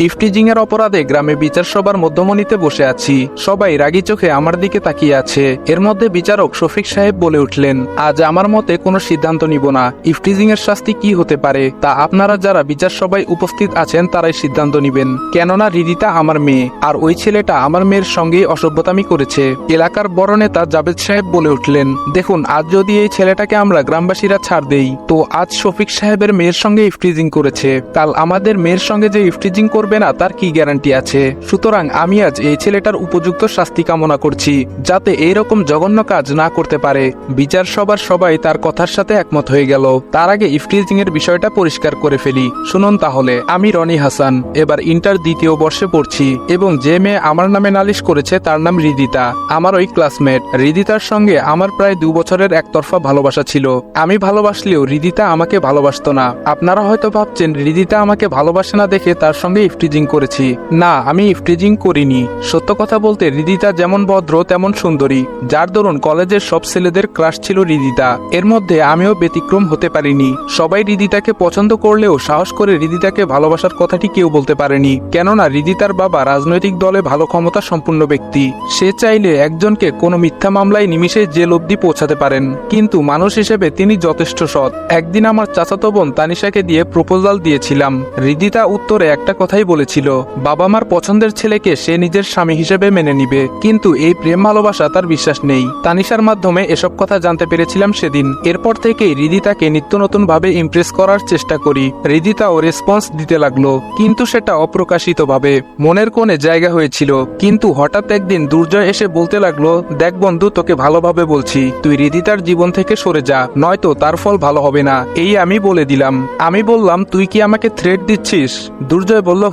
Eve teasing এর অপরাধে গ্রামে বিচার সভার মধ্যমণিতে বসে আছি। সবাই রাগী চোখে আমার দিকে তাকিয়ে আছে। এর মধ্যে বিচারক শফিক সাহেব বলে উঠলেন, আজ আমার মতে কোনো সিদ্ধান্ত নিব না। ইফটিজিং এর শাস্তি কি হতে পারে তা আপনারা যারা বিচার সভায় উপস্থিত আছেন তারাই সিদ্ধান্ত নিবেন। কেননা রিদিতা আমার মেয়ে, আর ওই ছেলেটা আমার মেয়ের সঙ্গেই অসভ্যতামি করেছে। এলাকার বড় নেতা জাবেদ সাহেব বলে উঠলেন, দেখুন, আজ যদি এই ছেলেটাকে আমরা গ্রামবাসীরা ছাড় দেই, তো আজ শফিক সাহেবের মেয়ের সঙ্গে ইফটিজিং করেছে, কাল আমাদের মেয়ের সঙ্গে যে ইফটিজিং করবে না তার কি গ্যারান্টি আছে? সুতরাং আমি আজ এই ছেলেটার উপযুক্ত শাস্তি কামনা করছি, যাতে এইরকম জঘন্য কাজ না করতে পারে। বিচার সভার সবাই তার কথার সাথে একমত হয়ে গেল। তার আগে ইফটিজিং এর বিষয়টা পরিষ্কার করে ফেলি। শুনুন তাহলে, আমি রনি হাসান, এবার ইন্টার দ্বিতীয় বর্ষে পড়ছি, এবং যে মেয়ে আমার নামে নালিশ করেছে তার নাম রিদিতা, আমার ওই ক্লাসমেট। রিদিতার সঙ্গে আমার প্রায় 2 বছরের একতরফা ভালোবাসা ছিল। আমি ভালোবাসলেও রিদিতা আমাকে ভালোবাসতো না। আপনারা হয়তো ভাবছেন রিদিতা আমাকে ভালোবাসে না দেখে তার সঙ্গে ইফটিজিং করেছি। না, আমি ইফটিজিং করিনি। সত্য কথা বলতে রিদিতা যেমন ভদ্র তেমন সুন্দরী, যার দরুন কলেজের সব ছেলেদের ক্রাশ ছিল রিদিতা। এর মধ্যে আমিও ব্যতিক্রম হতে পারিনি। সবাই রিদিতাকে পছন্দ করলেও সাহস করে রিদিতাকে ভালোবাসার কথাটি কেউ বলতে পারেনি, কেননা রিদিতার বাবা রাজনৈতিক দলে ভালো ক্ষমতা সম্পন্ন ব্যক্তি। সে চাইলে একজনকে কোনো মিথ্যা মামলায় নিমিষে জেল অবধি পৌঁছাতে পারেন, কিন্তু মানুষ হিসেবে তিনি যথেষ্ট সৎ। একদিন আমার চাচাতো বোন তানিশাকে দিয়ে প্রপোজাল দিয়েছিলাম। রিদিতা উত্তরে একটা কথাই বলেছিল, বাবা মার পছন্দের ছেলেকে সে নিজের স্বামী হিসেবে মেনে নিবে, কিন্তু এই প্রেম ভালোবাসা তার বিশ্বাস নেই। তানিশার মাধ্যমে এসব কথা জানতে পেরেছিলাম সেদিন। এরপর থেকেই রিদিতাকে নিত্য নতুন ভাবে ইমপ্রেস করার চেষ্টা করি। রিদিতাও রেসপন্স দিতে লাগলো, কিন্তু সেটা অপ্রকাশিত ভাবে, মনের কোণে জায়গা হয়েছিল। কিন্তু হঠাৎ একদিন দুর্জয় এসে বলতে লাগলো, দেখ বন্ধু, তোকে ভালোভাবে বলছি, তুই রিদিতার জীবন থেকে সরে যা, নয়তো তার ফল ভালো হবে না। এই আমি বলে দিলাম। আমি বললাম, তুই কি আমাকে থ্রেট দিচ্ছিস? দুর্জয় বলল,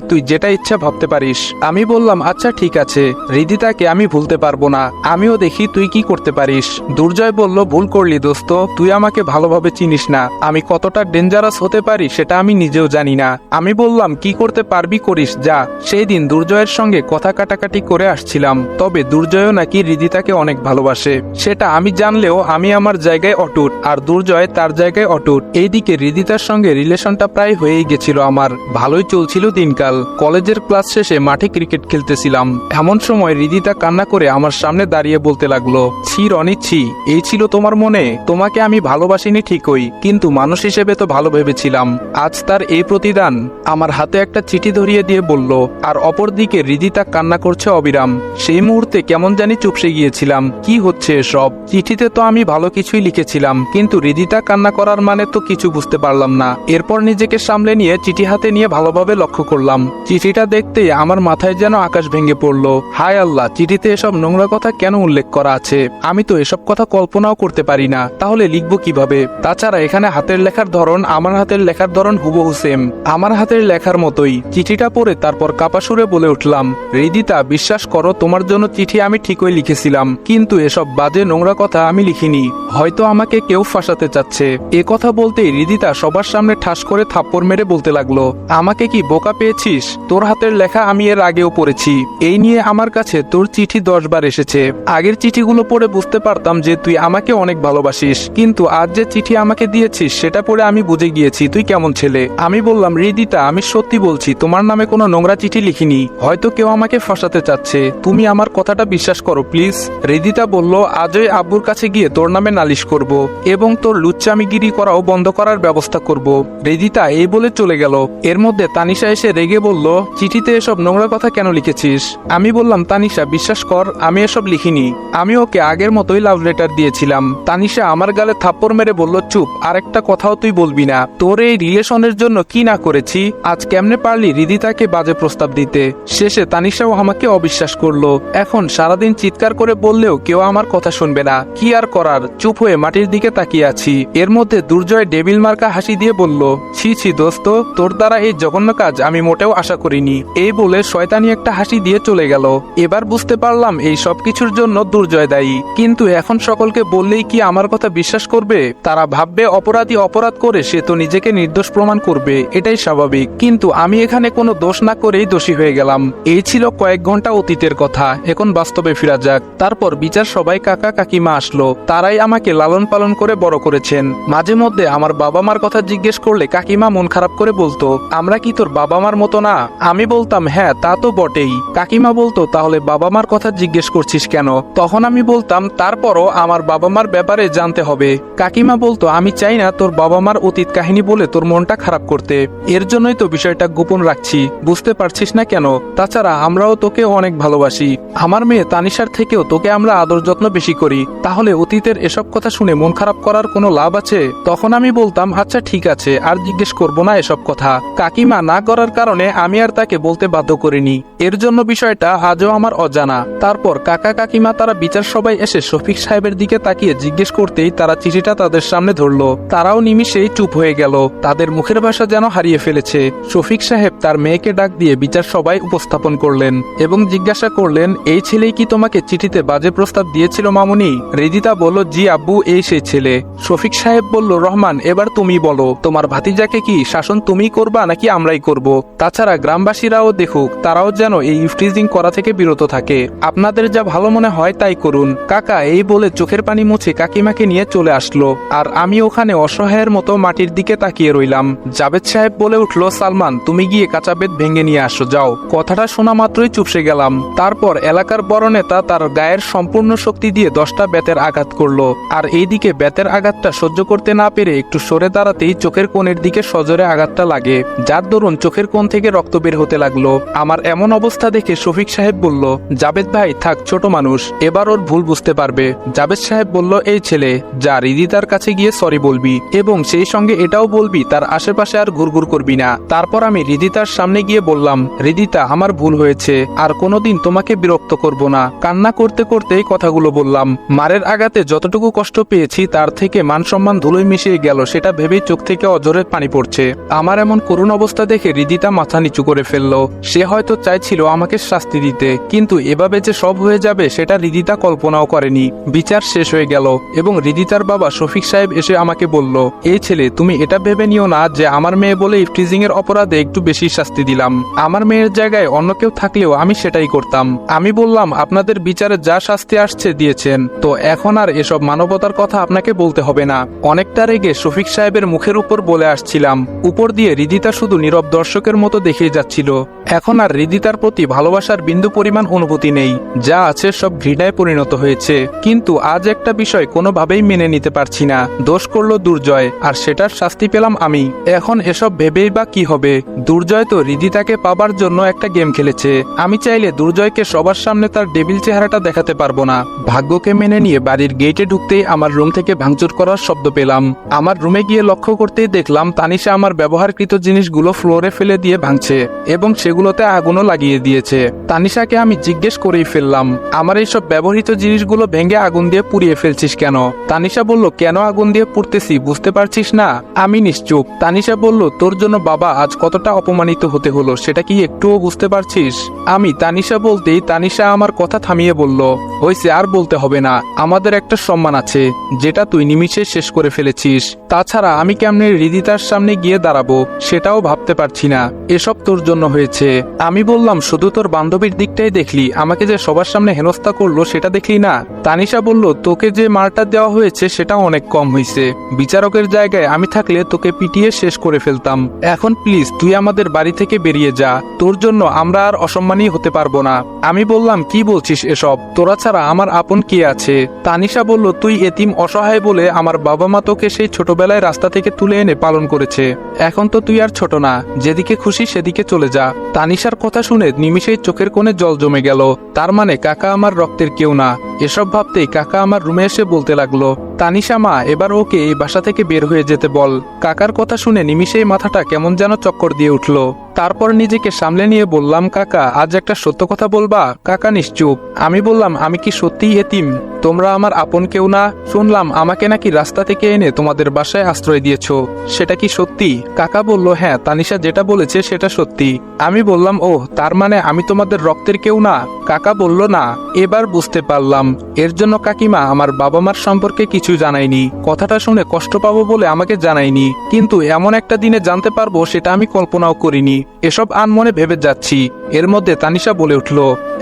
তুই যেটা ইচ্ছা ভাবতে পারিস। আমি বললাম, আচ্ছা ঠিক আছে, রিদিতাকে আমি ভুলতে পারবো না, আমিও দেখি তুই কি করতে পারিস। দুর্জয় বলল, ভুল করলি দোস্ত, তুই আমাকে ভালোভাবে চিনিস না, আমি কতটা ডেঞ্জারাস হতে পারি সেটা আমি নিজেও জানি না। আমি বললাম, কি করতে পারবি করিস যা। সেই দিন দুর্জয়ের সঙ্গে কথা কাটাকাটি করে আসছিলাম, তবে দুর্জয়ও নাকি রিদিতাকে অনেক ভালোবাসে। সেটা আমি জানলেও আমি আমার জায়গায় অটুট, আর দুর্জয় তার জায়গায় অটুট। এইদিকে রিদিতার সঙ্গে রিলেশনটা প্রায় হয়েই গেছিল আমার, ভালোই চলছিল দিনকাল। কলেজের ক্লাস শেষে মাঠে ক্রিকেট খেলতেছিলাম, এমন সময় রিদিতা কান্না করে আমার সামনে দাঁড়িয়ে বলতে লাগলো, ছি রনি ছি, এই ছিল তোমার মনে? তোমাকে আমি ভালোবাসিনি ঠিকই, কিন্তু মানুষ হিসেবে তো ভালো ভেবেছিলাম। আজ তার এই প্রতিদান। আমার হাতে একটা চিঠি ধরিয়ে দিয়ে বলল, আর অপরদিকে রিদিতা কান্না করছে অবিরাম। সেই মুহূর্তে কেমন জানি চুপসে গিয়েছিলাম। কি হচ্ছে এসব? চিঠিতে তো আমি ভালো কিছুই লিখেছিলাম, কিন্তু রিদিতা কান্না করার মানে তো কিছু বুঝতে পারলাম না। এরপর নিজেকে সামলে নিয়ে চিঠি হাতে নিয়ে ভালোভাবে লক্ষ্য করলাম। চিঠিটা দেখতেই আমার মাথায় যেন আকাশ ভেঙে পড়লো। হায় আল্লাহ, চিঠিতে এসব নোংরা কথা কেন উল্লেখ করা আছে? আমি তো এসব কথা কল্পনাও করতে পারি না, তাহলে লিখবো কিভাবে? তাছাড়া এখানে হাতের লেখার ধরন আমার হাতের লেখার ধরন হুবহু সেম, আমার হাতের লেখার মতোই। চিঠিটা পড়ে তারপর কাপা সুরে বলে উঠলাম, রিদিতা, বিশ্বাস করো, তোমার জন্য চিঠি আমি ঠিকই লিখেছিলাম, কিন্তু এসব বাজে নোংরা কথা আমি লিখিনি। হয়তো আমাকে কেউ ফাঁসাতে চাচ্ছে। এ কথা বলতেই রিদিতা সবার সামনে ঠাস করে থাপ্পড় মেরে বলতে লাগলো, আমাকে কি বোকা পেয়েছিস? তোর হাতের লেখা আমি এর আগেও পড়েছি। এই নিয়ে আমার কাছে তোর চিঠি 10 বার এসেছে। আগের চিঠিগুলো পড়ে বুঝতে পারতাম যে তুই আমাকে অনেক ভালোবাসিস, কিন্তু আজ যে চিঠি আমাকে দিয়েছিস সেটা পড়ে আমি বুঝে গিয়েছি তুই কেমন ছেলে। আমি বললাম, রিদিতা, আমি সত্যি বলছি, তোমার নামে কোনো নোংরা চিঠি লিখিনি। হয়তো কেউ আমাকে ফাঁসাতে চাচ্ছে, তুমি আমার কথাটা বিশ্বাস করো প্লিজ। রিদিতা বলল, আজই আব্বুর কাছে গিয়ে তোর নামে নালিশ করব, এবং তোর লুচ্চামিগিরি করাও বন্ধ করার ব্যবস্থা করব। রিদিতা এই বলে চলে গেল। এর মধ্যে তানিশা এসে রেগে বলল, চিঠিতে এসব নোংরা কথা কেন লিখেছিস? আমি বললাম, তানিশা, বিশ্বাস কর, আমি এসব লিখিনি। আমি ওকে আগের মতোই লাভ লেটার দিয়েছিলাম। তানিশা আমার গালে থাপ্পড় মেরে বলল, চুপ, আর একটা কথাও তুই বলবি না। তোর এই রিলেশনের জন্য কি না করেছি, আজ কেমনে পারলি রিদিতাকে বাজে প্রস্তাব দিতে? শেষে তানিশাও আমাকে অবিশ্বাস করলো। এখন সারাদিন চিৎকার করে বললেও কেউ আমার কথা শুনবে না। কি আর করার, চুপ হয়ে মাটির দিকে তাকিয়ে আছি। এর মধ্যে দুর্জয় ডেবিল মার্কা হাসি দিয়ে বলল, ছি ছি দোস্ত, তোর দ্বারা এই জঘন্য কাজ আমি মোটেও আশা করিনি। এই বলে শয়তানি একটা হাসি দিয়ে চলে গেল। এবার বুঝতে পারলাম এই সব কিছুর জন্য দুর্জয় দায়ী, কিন্তু এখন সকলকে বললেই কি আমার কথা বিশ্বাস করবে? তারা ভাববে অপরাধী অপরাধ করে সে তো নিজেকে নির্দোষ প্রমাণ করবে, এটাই স্বাভাবিক। কিন্তু আমি এখানে কোনো দোষ না করেই দোষী হয়ে গেলাম। এই ছিল কয়েক ঘন্টা অতীতের কথা, এখন বাস্তবে ফিরা যাক। তারপর বিচার সবাই কাকা কাকিমা আসলো, তারাই আমাকে লালন পালন করে বড় করেছেন। মাঝে মধ্যে আমার বাবা মার কথা জিজ্ঞেস করলে কাকিমা মন খারাপ করে বলতো, আমরা কি তোর বাবা মার মতো না? আমি বলতাম হ্যাঁ তা তো বটেই। কাকিমা বলতো তাহলে বাবা মার কথা জিজ্ঞেস করছিস কেন? তখন আমি বলতাম তারপরও আমার বাবা মার ব্যাপারে জানতে হবে। কাকিমা বলতো আমি চাই না তোর বাবা মার অতীত কাহিনী বলে তোর মনটা খারাপ করতে, এর জন্যই তো বিষয়টা গোপন রাখছি, বুঝতে পারছিস না কেন? তাছাড়া আমরাও তোকে অনেক ভালোবাসি, আমার মেয়ে তানিশার থেকেও তোকে আমরা আদর যত্ন বেশি করি, তাহলে অতীতের এসব কথা শুনে মন খারাপ করার কোনো লাভ আছে? তখন আমি বলতাম আচ্ছা ঠিক আছে, আর জিজ্ঞেস করবো না এসব কথা। কাকিমা না করার কারণে আমি আর তাকে বলতে বাধ্য করিনি, এর জন্য বিষয়টা আজও আমার অজানা। তারপর কাকা কাকিমা তারা বিচার সবাই এসে শফিক সাহেবের দিকে তাকিয়ে জিজ্ঞেস করতেই তারা চিঠিটা তাদের সামনে ধরলো। তারাও নিমিষেই চুপ হয়ে গেল, তাদের মুখের ভাষা যেন হারিয়ে ফেলেছে। শফিক সাহেব তার মেয়েকে ডাক দিয়ে বিচার সবাই উপস্থাপন করলেন এবং জিজ্ঞাসা করলেন এই ছেলেই কি তোমাকে চিঠিতে বাজে প্রস্তাব দিয়েছিল মামুনি? রিদিতা বলল জি আব্বু, এই সেই ছেলে। শফিক সাহেব বলল রহমান এবার তুমি বলো, তোমার ভাতিজাকে কি শাসন তুমিই করবা নাকি আমরাই করব? তাছাড়া গ্রামবাসীরাও দেখুক, তারাও যেন এই ইফটিজিং করা থেকে বিরত থাকে, আপনাদের যা ভালো মনে হয় তাই করুন। কাকা এই বলে চোখের পানি মুছে কাকিমাকে নিয়ে চলে আসলো, আর আমি ওখানে অসহায়ের মতো মাটির দিকে তাকিয়ে রইলাম। জাবেদ সাহেব বলে উঠল সালমান তুমি গিয়ে কাঁচা বেত ভেঙে নিয়ে আসো যাও। কথাটা শোনা মাত্রই চুপসে গেলাম। তারপর এলাকার বড় নেতা তার গায়ের সম্পূর্ণ শক্তি দিয়ে 10টা বেতের আঘাত করলো, আর এইদিকে বেতের আঘাতটা সহ্য করতে না পেরে একটু সরে দাঁড়াতেই চোখের কোণের দিকে সজোরে আঘাতটা লাগে, যার দরুন চোখের কোণ থেকে রক্ত বের হতে লাগলো। আমার এমন অবস্থা দেখে শফিক সাহেব বলল জাবেদ ভাই থাক, ছোট মানুষ, এবার ওর ভুল বুঝতে পারবে। জাবেদ সাহেব বলল এই ছেলে যা রিদিতার কাছে গিয়ে সরি বলবি এবং সেই সঙ্গে এটাও বলবি তার আশেপাশে আর ঘুরঘুর করবি না। তারপর আমি রিদিতার সামনে গিয়ে বললাম রিদিতা আমার ভুল হয়েছে, আর কোনোদিন তোমাকে বিরক্ত করব না। কান্না করতে করতেই কথাগুলো বললাম। মারের আঘাতে যতটুকু কষ্ট পেয়েছি তার থেকে মান সম্মান ধুলোয় মিশিয়ে গেল, সেটা ভেবেই চোখ থেকে অজরে পানি পড়ছে। আমার এমন করুণ অবস্থা দেখে রিদিতা মাথা নিচু করে ফেললো। সে হয়তো চাইছিল আমাকে শাস্তি দিতে, কিন্তু এভাবে যে সব হয়ে যাবে সেটা রিদিতা কল্পনাও করেনি। বিচার শেষ হয়ে গেল এবং রিদিতার বাবা শফিক সাহেব এসে আমাকে বলল এই ছেলে তুমি এটা ভেবে নিও না যে আমার মেয়ে বলে ইফটিজিং এর অপরাধে একটু বেশি শাস্তি দিলাম, আমার মেয়ের জায়গায় অন্য কেউ থাকলেও আমি সেটাই করতাম। আমি বললাম আপনাদের বিচারে যা শাস্তি আসছে দিয়েছেন, তো এখন আর এসব মানবতার কথা আপনাকে বলতে হবে না। অনেকটা রেগে শফিক সাহেবের মুখের উপর বলে আসছিলাম, উপর দিয়ে রিদিতা শুধু নীরব দর্শকের মতো দেখে যাচ্ছিল। এখন আর রিদিতার প্রতি ভালোবাসার বিন্দু পরিমাণ অনুভূতি নেই, যা আছে সব ঘৃণায় পরিণত হয়েছে। কিন্তু আজ একটা বিষয় কোনোভাবেই মেনে নিতে পারছি না, দোষ করলো দুর্জয় আর সেটার শাস্তি পেলাম আমি। এখন এসব ভেবেই বা কি হবে? দুর্জয় তো রিদিতাকে পাবার জন্য একটা গেম খেলেছে, আমি চাইলে দুর্জয়কে সবার সামনে তার ডেভিল চেহারাটা দেখাতে পারবো না। ভাগ্যকে মেনে নিয়ে বাড়ির গেটে ঢুকতেই আমার রুম থেকে ভাঙচুর করার শব্দ পেলাম। আমার রুমে গিয়ে লক্ষ্য করতেই দেখলাম তানিশা আমার ব্যবহারকৃত জিনিসগুলো ফ্লোরে ফেলে দিয়ে ভাঙছে এবং সেগুলোতে আগুনও লাগিয়ে দিয়েছে। তানিশাকে আমি জিজ্ঞেস করেই ফেললাম আমার এইসব ব্যবহৃত জিনিসগুলো ভেঙে আগুন দিয়ে পুড়িয়ে ফেলছিস কেন? তানিশা বলল কেন আগুন দিয়ে পুড়তেছি বুঝতে পারছিস না? আমি নিশ্চুপ। তানিশা বলল তোর জন্য বাবা আজ কতটা অপমানিত হতে হলো সেটা কি একটুও বুঝতে পারছিস? আমি তানিশা বলতেই তানিশা আমার কথা থামিয়ে বলল হইছে, আর বলতে হবে না, আমাদের একটা সম্মান আছে যেটা তুই নিমিষে শেষ করে ফেলেছিস। তাছাড়া আমি কেমনে রিদিতার সামনে গিয়ে দাঁড়াবো সেটাও ভাবতে পারছি না, এসব তোর জন্য হয়েছে। আমি বললাম শুধু তোর বান্ধবীর দিকটাই দেখলি, আমাকে যে সবার সামনে হেনস্থা করলো সেটা দেখলি না? তানিশা বলল তোকে যে মারটা দেওয়া হয়েছে সেটা অনেক কম হয়েছে, বিচারকের জায়গায় আমি থাকলে তোকে পিটিয়ে শেষ করে ফেলতাম। এখন প্লিজ তুই আমাদের বাড়ি থেকে বেরিয়ে যা, তোর জন্য আমরা আর অসম্মানী হতে পারবো না। আমি বললাম কি বলছিস এসব, তোরা ছাড়া আমার আপন কে আছে? তানিশা বলল তুই এতিম অসহায় বলে আমার বাবা মা তোকে সেই ছোটবেলায় রাস্তা থেকে তুলে এনে পালন করেছে, এখন তো তুই আর ছোট না, যেদিকে খুশি সেদিকে চলে যা। তানিশার কথা শুনে নিমিষেই চোখের কোণে জল জমে গেল, তার মানে কাকা আমার রক্তের কেউ না। এসব ভাবতেই কাকা আমার রুমে এসে বলতে লাগলো তানিশা মা এবার ওকে এই বাসা থেকে বের হয়ে যেতে বল। কাকার কথা শুনে নিমিষেই মাথাটা কেমন যেন চক্কর দিয়ে উঠল। তারপর নিজেকে সামলে নিয়ে বললাম কাকা আজ একটা সত্য কথা বলবা? কাকা নিশ্চুপ। আমি বললাম আমি কি সত্যিই এতিম? তোমরা আমার আপন কেউ না? শুনলাম আমাকে নাকি রাস্তা থেকে এনে তোমাদের বাসায় আশ্রয় দিয়েছো, সেটা কি সত্যি? কাকা বলল হ্যাঁ, তানিশা যেটা বলেছে সেটা সত্যি। আমি বললাম ও তার মানে আমি তোমাদের রক্তের কেউ না? কাকা বলল না। এবার বুঝতে পারলাম এর জন্য কাকিমা আমার বাবা মার সম্পর্কে কিছু জানায়নি, কথাটা শুনে কষ্ট পাবো বলে আমাকে জানায়নি, কিন্তু এমন একটা দিনে জানতে পারবো সেটা আমি কল্পনাও করিনি। এসব আনমনে ভেবে যাচ্ছি, এর মধ্যে তানিশা বলে উঠল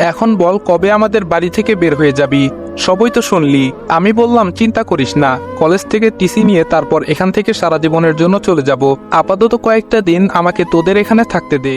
এখন বল কবে আমাদের বাড়ি থেকে বের হয়ে যাবি? সবই তো শুনলি। আমি বললাম চিন্তা করিস না, কলেজ থেকে টিসি নিয়ে তারপর এখান থেকে সারা জীবনের জন্য চলে যাব, আপাতত কয়েকটা দিন আমাকে তোদের এখানে থাকতে দে।